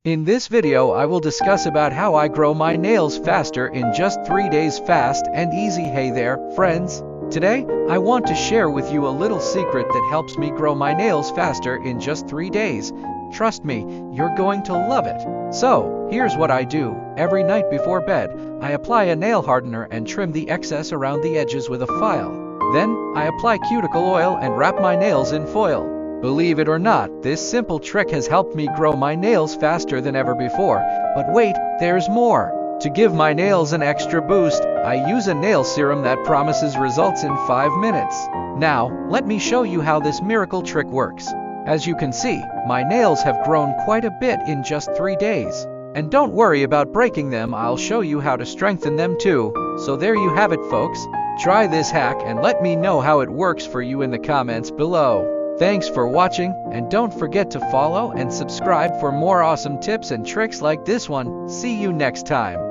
In this video I will discuss about how I grow my nails faster in just 3 days fast and easy. Hey there, friends! Today, I want to share with you a little secret that helps me grow my nails faster in just 3 days. Trust me, you're going to love it. So, here's what I do. Every night before bed, I apply a nail hardener and trim the excess around the edges with a file. Then, I apply cuticle oil and wrap my nails in foil. Believe it or not, this simple trick has helped me grow my nails faster than ever before. But wait, there's more. To give my nails an extra boost, I use a nail serum that promises results in 5 minutes. Now, let me show you how this miracle trick works. As you can see, my nails have grown quite a bit in just 3 days. And don't worry about breaking them, I'll show you how to strengthen them too. So there you have it, folks. Try this hack and let me know how it works for you in the comments below. Thanks for watching, and don't forget to follow and subscribe for more awesome tips and tricks like this one. See you next time.